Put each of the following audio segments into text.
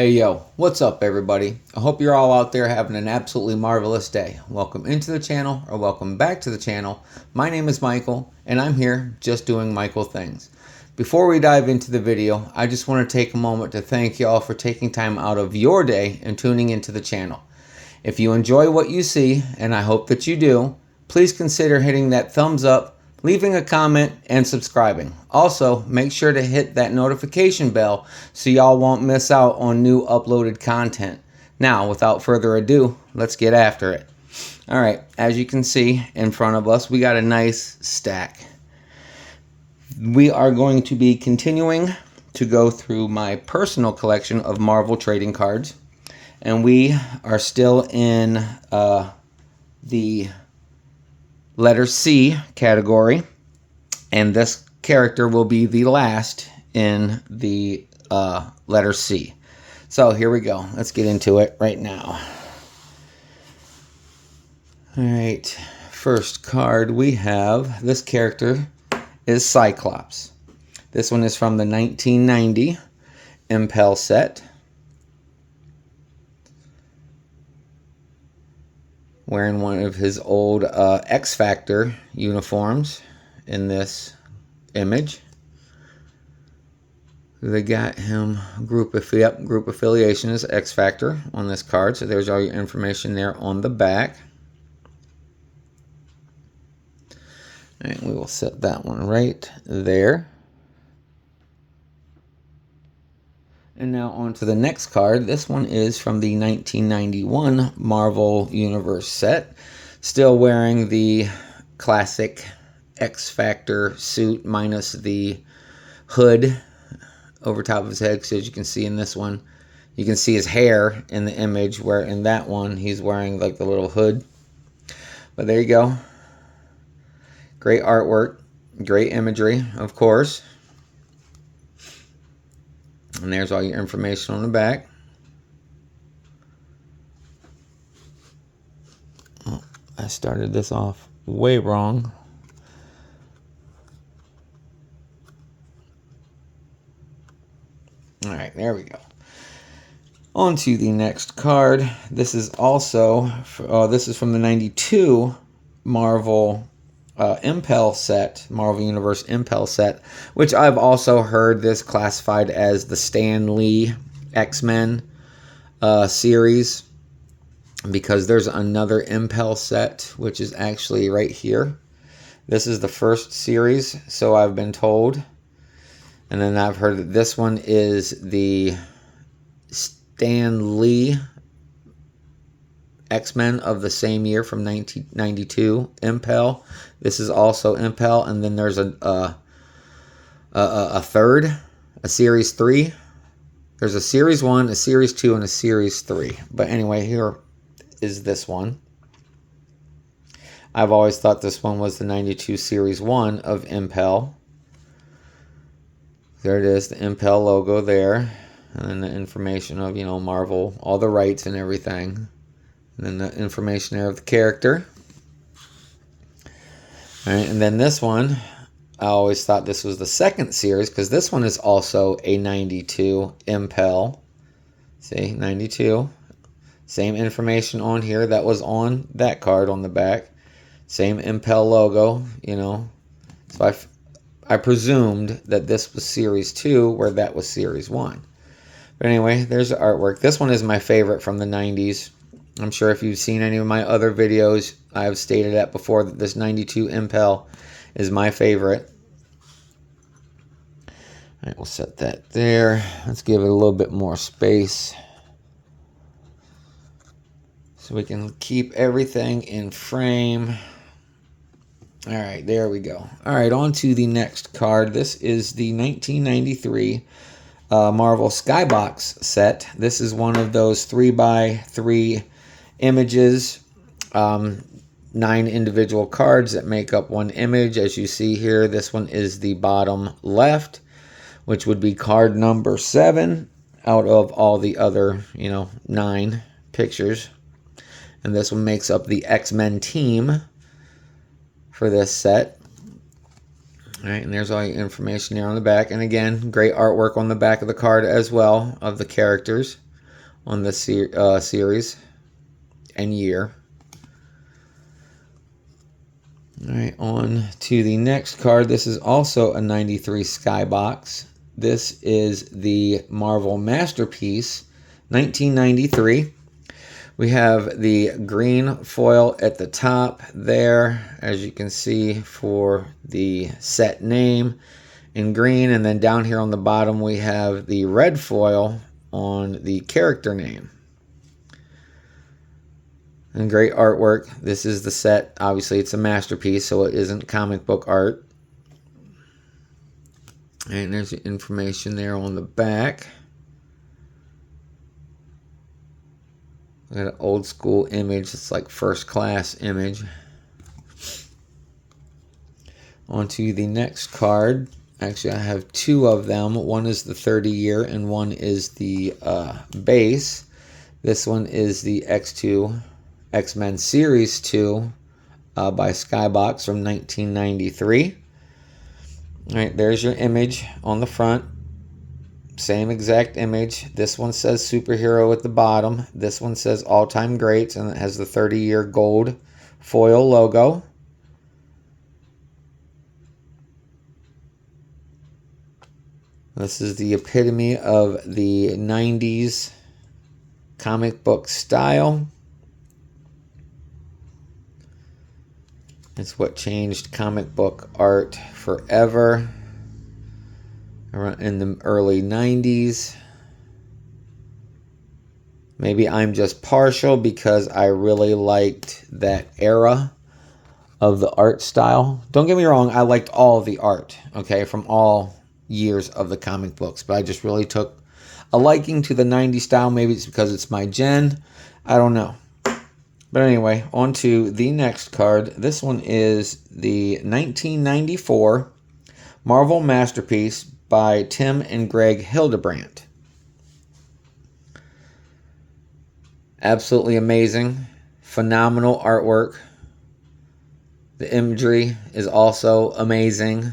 Hey yo, what's up everybody? I hope you're all out there having an absolutely marvelous day. Welcome into the channel or welcome back to the channel. My name is Michael and I'm here just doing Michael things. Before we dive into the video, I just want to take a moment to thank y'all for taking time out of your day and tuning into the channel. If you enjoy what you see, and I hope that you do, please consider hitting that thumbs up, leaving a comment, and subscribing. Also, make sure to hit that notification bell so y'all won't miss out on new uploaded content. Now, without further ado, let's get after it. Alright, as you can see in front of us, we got a nice stack. We are going to be continuing to go through my personal collection of Marvel trading cards. And we are still in the letter C category, and this character will be the last in the letter C. So here we go. Let's get into it right now. Alright, first card we have, this character is Cyclops. This one is from the 1990 Impel set. Wearing one of his old X-Factor uniforms in this image. They got him group affiliation is X-Factor on this card, so there's all your information there on the back. And we will set that one right there. And now on to the next card. This one is from the 1991 Marvel Universe set. Still wearing the classic X-Factor suit minus the hood over top of his head. So as you can see in this one, you can see his hair in the image, where in that one he's wearing like the little hood. But there you go. Great artwork, great imagery, of course. And there's all your information on the back. Oh, I started this off way wrong. Alright, there we go. On to the next card. This is also, this is from the 92 Marvel Impel set, Marvel Universe Impel set, which I've also heard this classified as the Stan Lee X-Men series, because there's another Impel set which is actually right here. This is the first series, so I've been told, and then I've heard that this one is the Stan Lee X-Men of the same year from 1992 Impel. This is also Impel, and then there's a third, a Series 3. There's a Series 1, a Series 2, and a Series 3. But anyway, here is this one. I've always thought this one was the 92 Series 1 of Impel. There it is, the Impel logo there. And then the information of, Marvel, all the rights and everything. And then the information there of the character. All right, and then this one, I always thought this was the second series, because this one is also a 92 Impel. See, 92. Same information on here that was on that card on the back. Same Impel logo, So I presumed that this was Series 2, where that was Series 1. But anyway, there's the artwork. This one is my favorite from the 90s. I'm sure if you've seen any of my other videos, I've stated that before, that this 92 Impel is my favorite. All right, we'll set that there. Let's give it a little bit more space so we can keep everything in frame. All right, there we go. All right, on to the next card. This is the 1993 Marvel Skybox set. This is one of those 3x3 images, 9 individual cards that make up one image. As you see here, this one is the bottom left, which would be card number 7 out of all the other, 9 pictures. And this one makes up the X-Men team for this set. All right, and there's all your information there on the back. And again, great artwork on the back of the card as well of the characters. on the series and year. All right, on to the next card. This is also a 93 Skybox. This is the Marvel Masterpiece 1993. We have the green foil at the top there, as you can see, for the set name in green. And then down here on the bottom, we have the red foil on the character name. And great artwork. This is the set. Obviously, it's a masterpiece, so it isn't comic book art. And there's the information there on the back. We got an old school image. It's like first class image. On to the next card. Actually, I have two of them. One is the 30 year and one is the base. This one is the X2 X-Men Series 2 by Skybox from 1993. All right, there's your image on the front. Same exact image. This one says superhero at the bottom. This one says all-time greats, and it has the 30-year gold foil logo. This is the epitome of the 90s comic book style. It's what changed comic book art forever in the early 90s. Maybe I'm just partial because I really liked that era of the art style. Don't get me wrong, I liked all of the art, okay, from all years of the comic books, but I just really took a liking to the 90s style. Maybe it's because it's my gen. I don't know. But anyway, on to the next card. This one is the 1994 Marvel Masterpiece by Tim and Greg Hildebrandt. Absolutely amazing. Phenomenal artwork. The imagery is also amazing.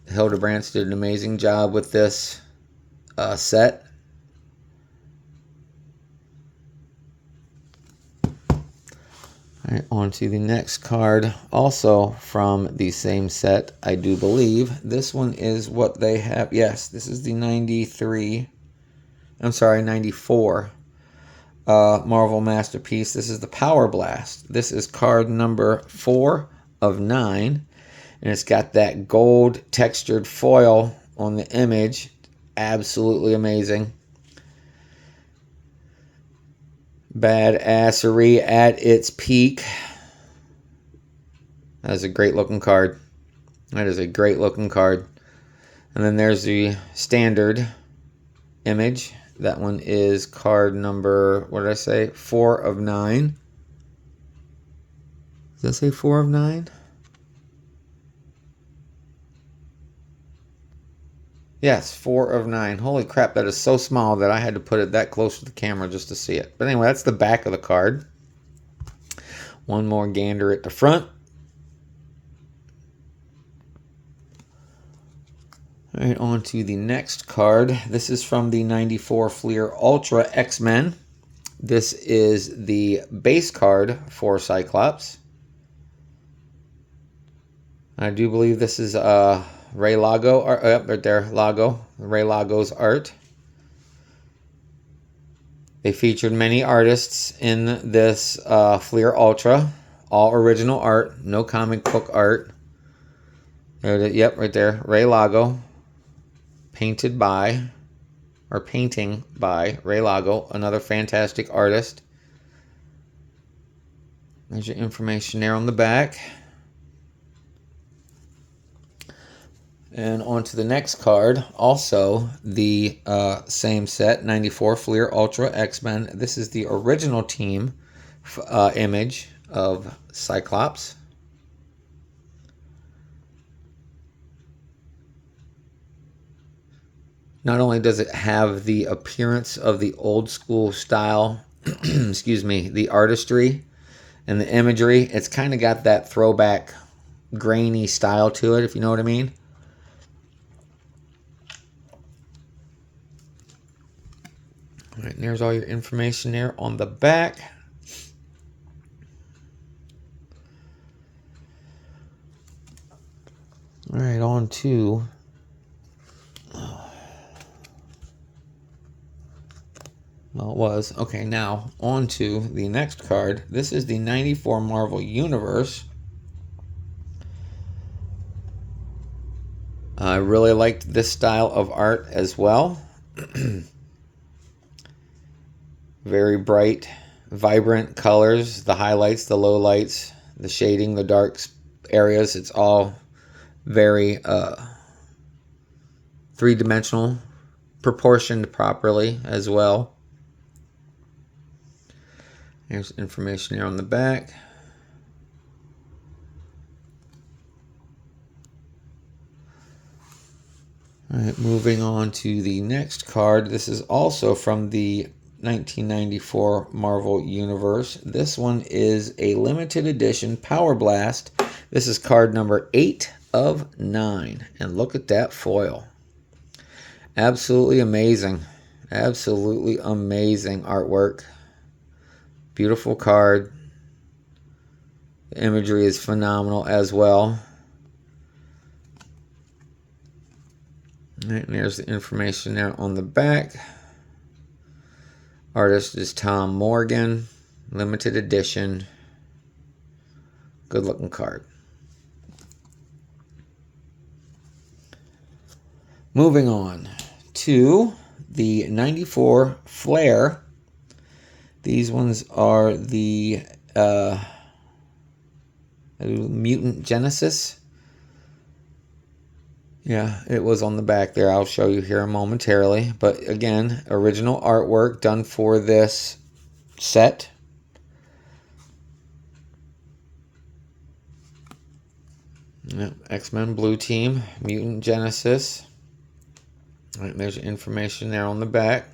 Hildebrandts did an amazing job with this set. All right, on to the next card, also from the same set, I do believe. This one is what they have. Yes, this is the 94 Marvel Masterpiece. This is the Power Blast. This is card number 4 of 9. And it's got that gold textured foil on the image. Absolutely amazing. Badassery at its peak. That is a great looking card. That is a great looking card. And then there's the standard image. That one is card number, what did I say? 4 of 9. Does that say 4 of 9? Yes, 4 of 9. Holy crap, that is so small that I had to put it that close to the camera just to see it. But anyway, that's the back of the card. One more gander at the front. All right, on to the next card. This is from the 94 Fleer Ultra X-Men. This is the base card for Cyclops. I do believe this is Ray Lago, right there, Lago, Ray Lago's art. They featured many artists in this Fleer Ultra, all original art, no comic book art. There it is, yep, right there, Ray Lago, painting by Ray Lago, another fantastic artist. There's your information there on the back. And on to the next card, also the same set, 94 Fleer Ultra X-Men. This is the original team image of Cyclops. Not only does it have the appearance of the old school style, excuse me, the artistry and the imagery, it's kind of got that throwback grainy style to it, if you know what I mean. All right, and there's all your information there on the back. All right, on to well, it was. Okay, now on to the next card. This is the 94 Marvel Universe. I really liked this style of art as well. Very bright, vibrant colors, the highlights, the lowlights, the shading, the dark areas. It's all very three-dimensional, proportioned properly as well. There's information here on the back. All right, moving on to the next card. This is also from the 1994 Marvel Universe. This one is a limited edition Power Blast. This is card number 8 of 9. And look at that foil. Absolutely amazing. Absolutely amazing artwork. Beautiful card. The imagery is phenomenal as well. Right, and there's the information there on the back. Artist is Tom Morgan. Limited edition. Good looking card. Moving on to the 94 Flare. These ones are the Mutant Genesis. Yeah, it was on the back there. I'll show you here momentarily. But again, original artwork done for this set. Yep, X-Men Blue Team, Mutant Genesis. All right, there's information there on the back.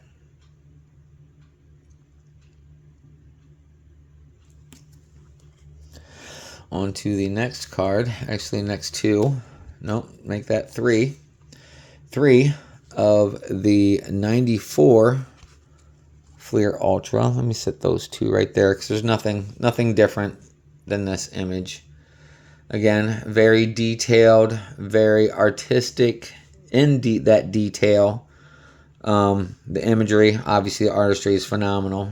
On to the next card. Actually, next two. Nope, make that 3. 3 of the 94 Fleer Ultra. Let me set those two right there because there's nothing different than this image. Again, very detailed, very artistic in that detail. The imagery, obviously the artistry is phenomenal.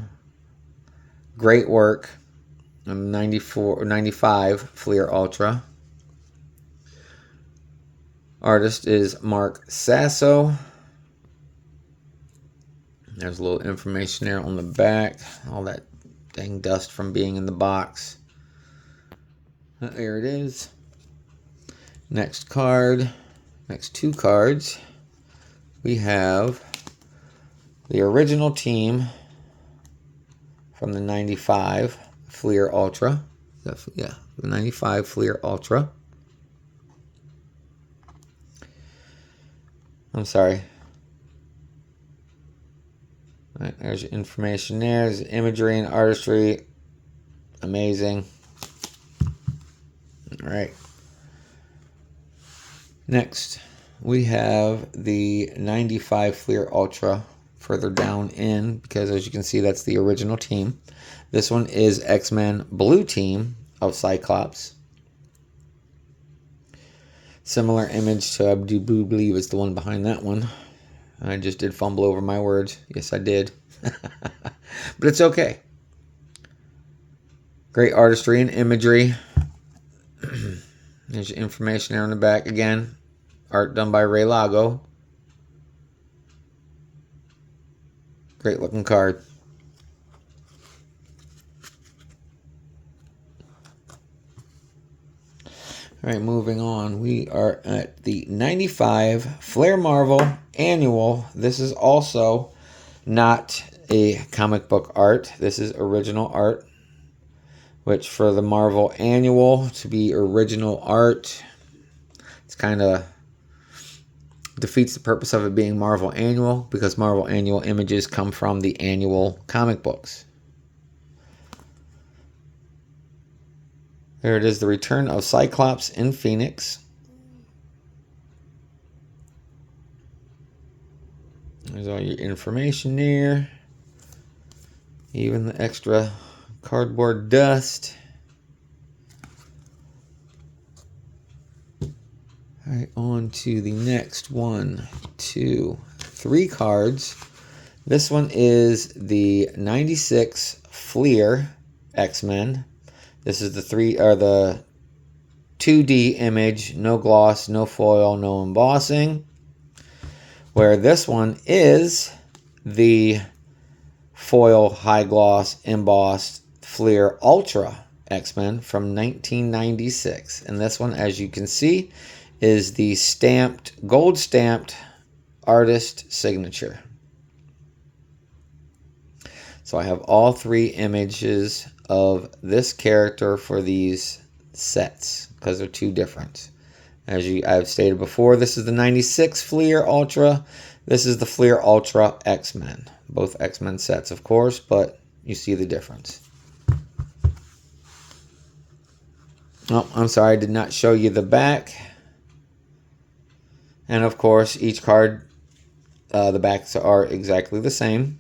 Great work. 95 Fleer Ultra. Artist is Mark Sasso. There's a little information there on the back. All that dang dust from being in the box. There it is. Next card. Next two cards. We have the original team from the 95 Fleer Ultra. Yeah, the 95 Fleer Ultra. I'm sorry. All right, there's your information there. There's imagery and artistry. Amazing. All right. Next, we have the 95 Fleer Ultra further down in, because as you can see, that's the original team. This one is X-Men Blue Team of Cyclops. Similar image to I do believe is the one behind that one. I just did fumble over my words. Yes, I did. But it's okay. Great artistry and imagery. There's your information there on the back again. Art done by Ray Lago. Great looking card. All right, moving on. We are at the 95 Flair Marvel Annual. This is also not a comic book art. This is original art, which for the Marvel Annual to be original art, it's kind of defeats the purpose of it being Marvel Annual, because Marvel Annual images come from the annual comic books. There it is, the return of Cyclops in Phoenix. There's all your information there. Even the extra cardboard dust. All right, on to the next 1, 2, 3 cards. This one is the 96 Fleer X-Men. This is the 2D image, no gloss, no foil, no embossing. Where this one is the foil, high gloss, embossed Fleer Ultra X-Men from 1996. And this one, as you can see, is the gold stamped artist signature. So I have all 3 images of this character for these sets because they're 2 different. As I've stated before, this is the 96 Fleer Ultra. This is the Fleer Ultra X-Men. Both X-Men sets, of course, but you see the difference. Oh, I'm sorry, I did not show you the back. And of course, each card, the backs are exactly the same.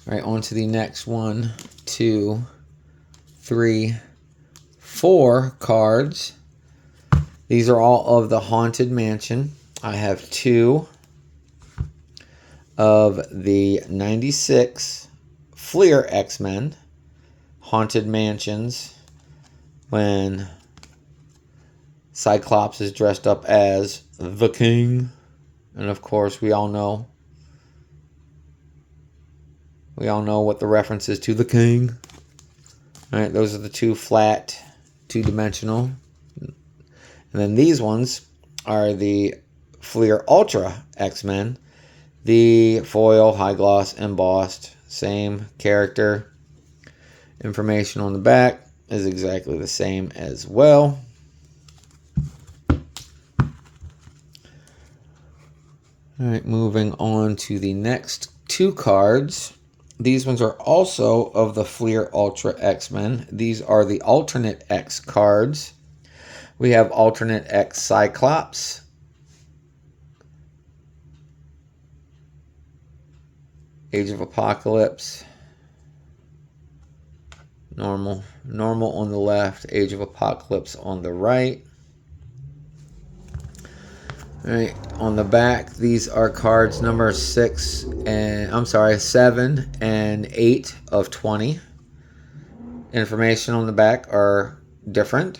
All right, on to the next 1, 2, 3, 4 cards. These are all of the Haunted Mansion. I have 2 of the 96 Fleer X-Men Haunted Mansions when Cyclops is dressed up as the King. And of course, we all know what the reference is to the King. All right, those are the 2 flat, 2-dimensional. And then these ones are the Fleer Ultra X-Men. The foil, high gloss, embossed, same character. Information on the back is exactly the same as well. All right, moving on to the next 2 cards. These ones are also of the Fleer Ultra X-Men. These are the Alternate X cards. We have Alternate X Cyclops. Age of Apocalypse. Normal on the left. Age of Apocalypse on the right. All right, on the back, these are cards number 7 and 8 of 20. Information on the back are different.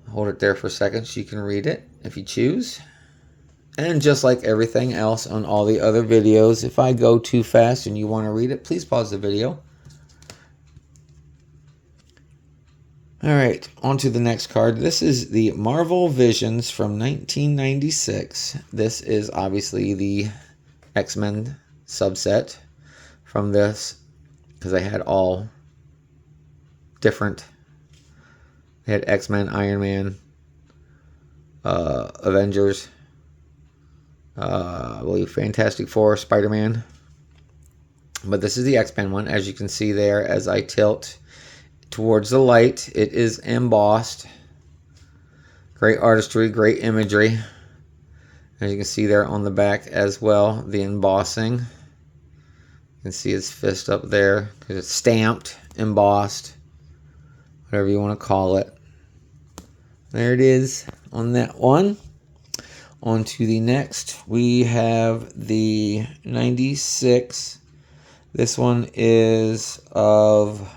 Hold it there for a second so you can read it if you choose. And just like everything else on all the other videos, if I go too fast and you want to read it, please pause the video. All right, on to the next card. This is the Marvel Visions from 1996. This is obviously the X-Men subset from this because they had all different. They had X-Men, Iron Man, Avengers, I believe Fantastic Four, Spider-Man. But this is the X-Men one, as you can see there as I tilt towards the light. It is embossed. Great artistry, great imagery. As you can see there on the back as well, the embossing. You can see his fist up there because it's stamped, embossed, whatever you want to call it. There it is on that one. On to the next. We have the 96. This one is of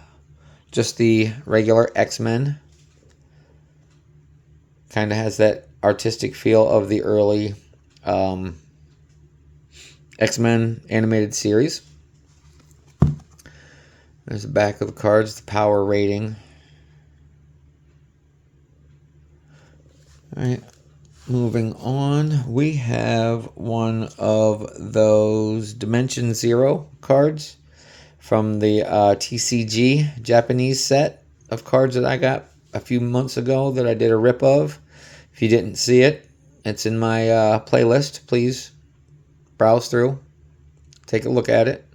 just the regular X-Men. Kind of has that artistic feel of the early X-Men animated series. There's the back of the cards, the power rating. All right, moving on. We have one of those Dimension Zero cards from the TCG Japanese set of cards that I got a few months ago that I did a rip of. If you didn't see it, it's in my playlist. Please browse through, take a look at it.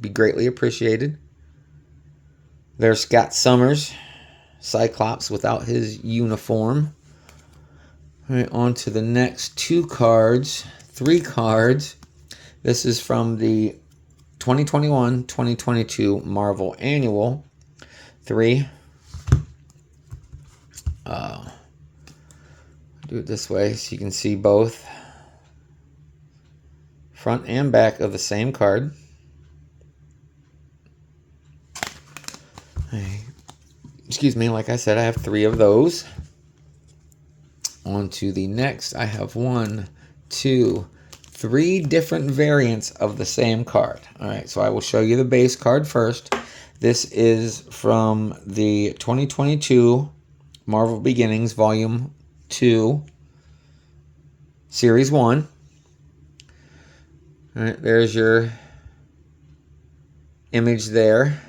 Be greatly appreciated. There's Scott Summers, Cyclops without his uniform. All right, on to the next 2 cards, 3 cards. This is from the 2021-2022 Marvel Annual 3. Do it this way so you can see both front and back of the same card. Excuse me, like I said, I have 3 of those. On to the next. I have 1, 2, 3 different variants of the same card. All right, so I will show you the base card first. This is from the 2022 Marvel Beginnings Volume 2, Series 1. All right, there's your image there.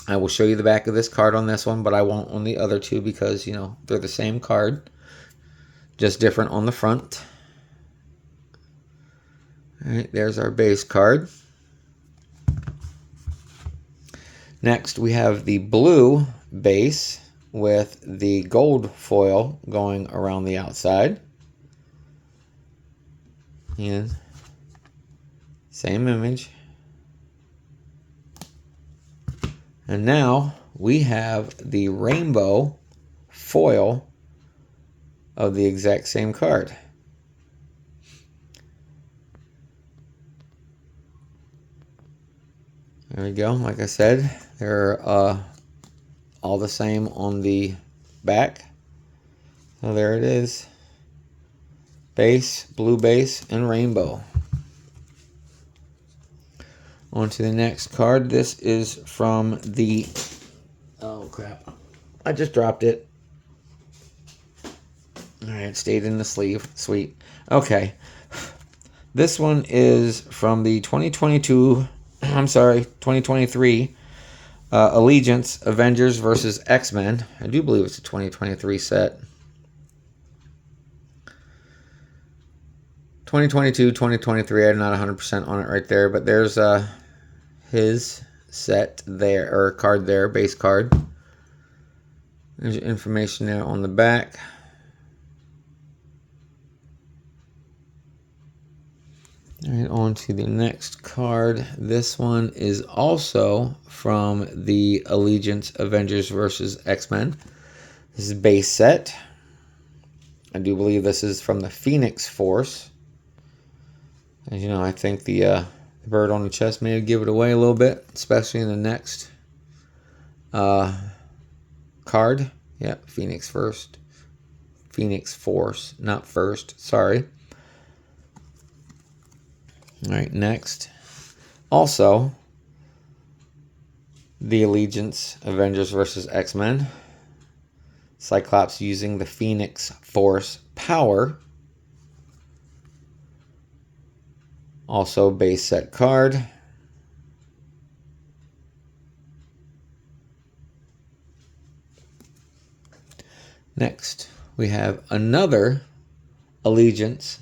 I will show you the back of this card on this one, but I won't on the other 2 because, you know, they're the same card, just different on the front. All right, there's our base card. Next, we have the blue base with the gold foil going around the outside. And same image. And now we have the rainbow foil of the exact same card. There we go. Like I said, they're all the same on the back. So there it is. Base, blue base, and rainbow. On to the next card. This is from the... Oh, crap. I just dropped it. Alright, it stayed in the sleeve. Sweet. Okay. This one is from the 2023 Allegiance Avengers vs. X-Men. I do believe it's a 2023 set. 2022, 2023, I'm not 100% on it right there, but there's his set there, or card there, base card. There's information there on the back. All right, on to the next card. This one is also from the Allegiance Avengers vs. X-Men. This is base set. I do believe this is from the Phoenix Force. As you know, I think the bird on the chest may give it away a little bit, especially in the next card. Yeah, Phoenix first. Phoenix Force, not first. Sorry. All right, next. Also, the Allegiance Avengers vs. X-Men. Cyclops using the Phoenix Force power. Also base set card. Next, we have another Allegiance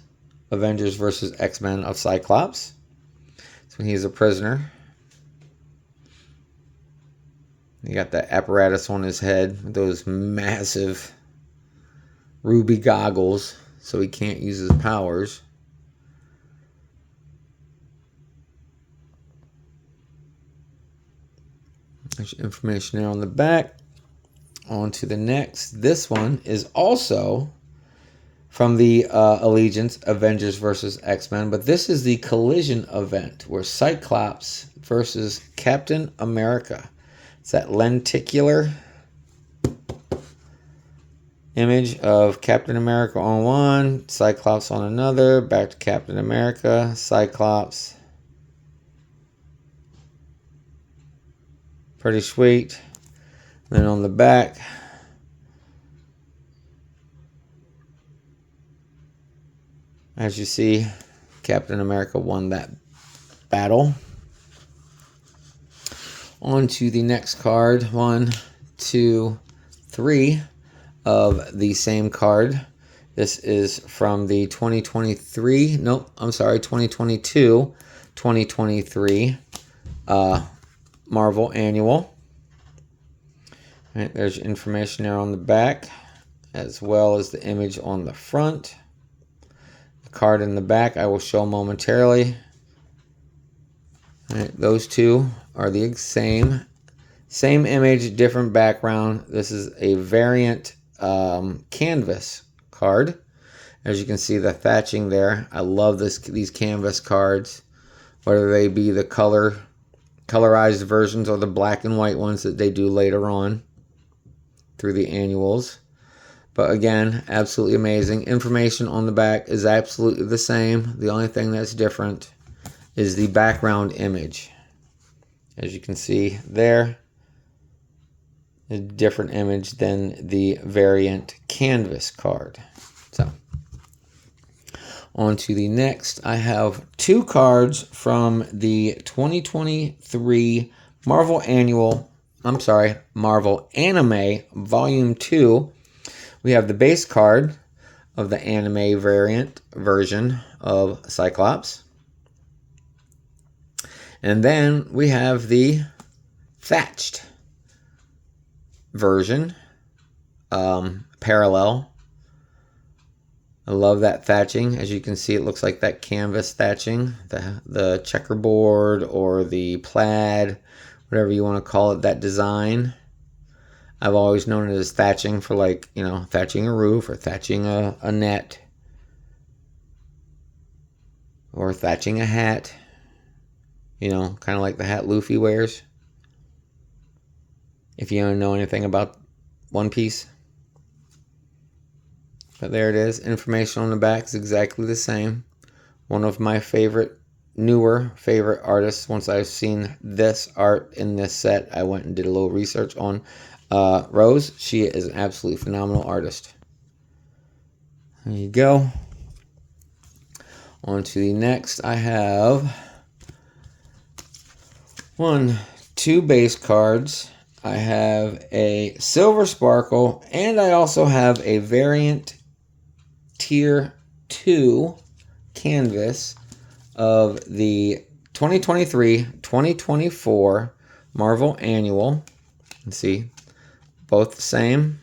Avengers vs. X-Men of Cyclops. So he's a prisoner. You got that apparatus on his head, those massive ruby goggles, so he can't use his powers. There's information there on the back. On to the next. This one is also from the Allegiance Avengers vs. X-Men, but this is the Collision event where Cyclops versus Captain America. It's that lenticular image of Captain America on one, Cyclops on another, back to Captain America, Cyclops. Pretty sweet. Then on the back, as you see, Captain America won that battle. On to the next card. 1, 2, 3 of the same card. This is from the 2023 Marvel Annual. All right, there's information there on the back, as well as the image on the front. The card in the back I will show momentarily. All right, those two are the same image, different background. This is a variant canvas card. As you can see, the thatching there. I love these canvas cards, whether they be the colorized versions or the black and white ones that they do later on through the annuals. But again, absolutely amazing. Information on the back is absolutely the same. The only thing that's different is the background image. As you can see there, a different image than the variant canvas card. So, on to the next. I have two cards from the 2023 Marvel Anime Volume 2. We have the base card of the anime variant version of Cyclops. And then we have the thatched version, parallel. I love that thatching. As you can see, it looks like that canvas thatching, the checkerboard or the plaid, whatever you want to call it, that design. I've always known it as thatching for, like, you know, thatching a roof or thatching a net or thatching a hat. You know, kind of like the hat Luffy wears. If you don't know anything about One Piece. But there it is. Information on the back is exactly the same. One of my newer favorite artists. Once I've seen this art in this set, I went and did a little research on Rose. She is an absolutely phenomenal artist. There you go. On to the next. I have two base cards. I have a Silver Sparkle, and I also have a variant Tier 2 canvas of the 2023-2024 Marvel Annual. Let's see, both the same.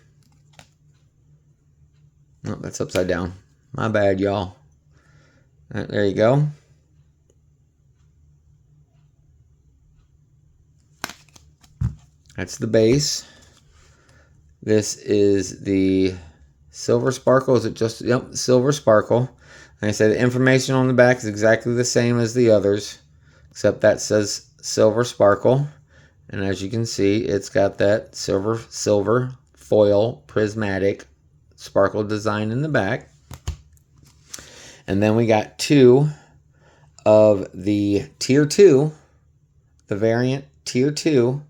Oh, that's upside down. My bad, y'all. Right, there you go. That's the base. This is the Silver Sparkle. Is it just, yep, Silver Sparkle. Like I said, the information on the back is exactly the same as the others, except that says Silver Sparkle. And as you can see, it's got that silver foil prismatic sparkle design in the back. And then we got two of the Tier 2, the variant Tier 2.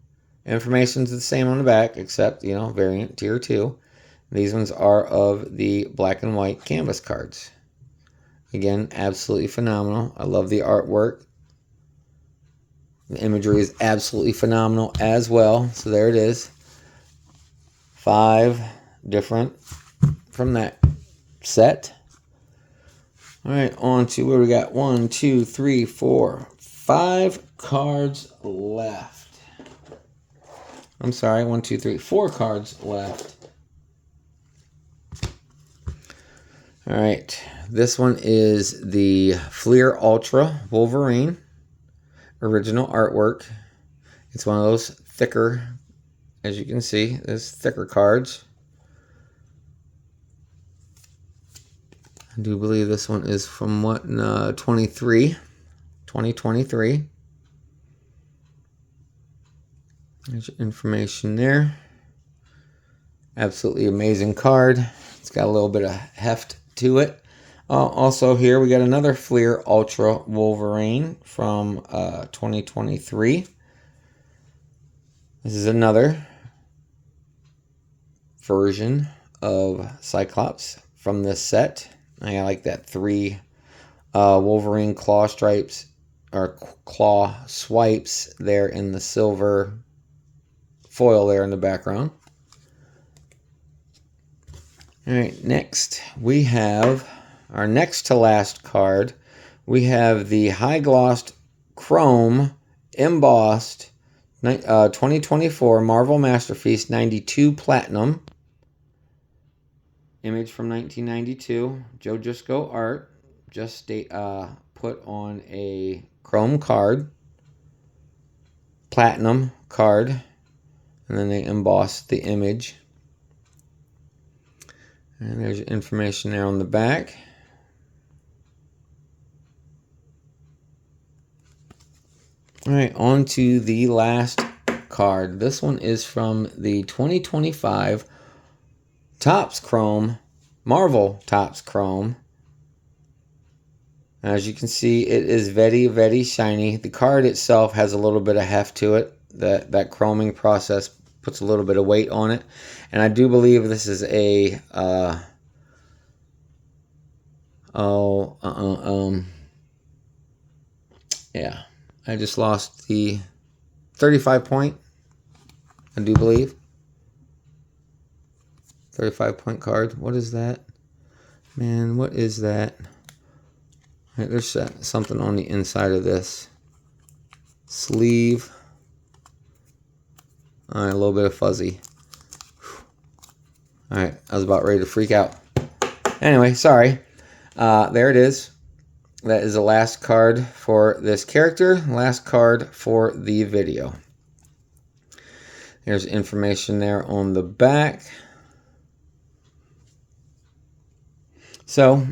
Information's the same on the back, except, you know, variant Tier 2. These ones are of the black and white canvas cards. Again, absolutely phenomenal. I love the artwork. The imagery is absolutely phenomenal as well. So there it is. 5 different from that set. All right, on to where we got 1, 2, 3, 4, 5 cards left. I'm sorry, 1, 2, 3, 4 cards left. All right, this one is the Fleer Ultra Wolverine original artwork. It's one of those thicker, as you can see, there's thicker cards. I do believe this one is from 2023. There's your information there. Absolutely amazing card. It's got a little bit of heft to it. Also here we got another Fleer Ultra Wolverine from 2023. This is another version of Cyclops from this set. I like that 3 Wolverine claw stripes or claw swipes there in the silver foil there in the background. All right, next we have our next to last card. We have the high glossed chrome embossed 2024 Marvel Masterpiece 92 Platinum. Image from 1992, Joe Jusko art. just put on a chrome card, platinum card, and then they embossed the image. And there's information there on the back. All right, on to the last card. This one is from the 2025 Topps Chrome, Marvel Topps Chrome. As you can see, it is very, very shiny. The card itself has a little bit of heft to it. That chroming process puts a little bit of weight on it. And I do believe this is a yeah, I just lost the 35 point, I do believe. 35 point card. What is that? Man, what is that? Right, there's something on the inside of this sleeve. All right, a little bit of fuzzy. All right, I was about ready to freak out. Anyway, sorry. There it is. That is the last card for this character. Last card for the video. There's information there on the back. So,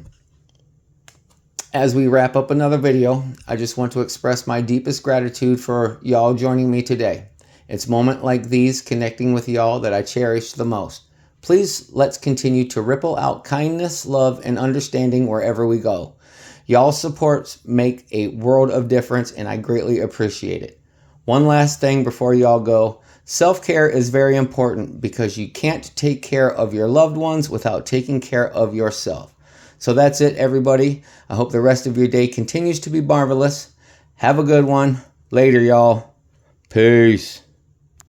as we wrap up another video, I just want to express my deepest gratitude for y'all joining me today. It's moments like these connecting with y'all that I cherish the most. Please, let's continue to ripple out kindness, love, and understanding wherever we go. Y'all's supports make a world of difference, and I greatly appreciate it. One last thing before y'all go. Self-care is very important because you can't take care of your loved ones without taking care of yourself. So that's it, everybody. I hope the rest of your day continues to be marvelous. Have a good one. Later, y'all. Peace.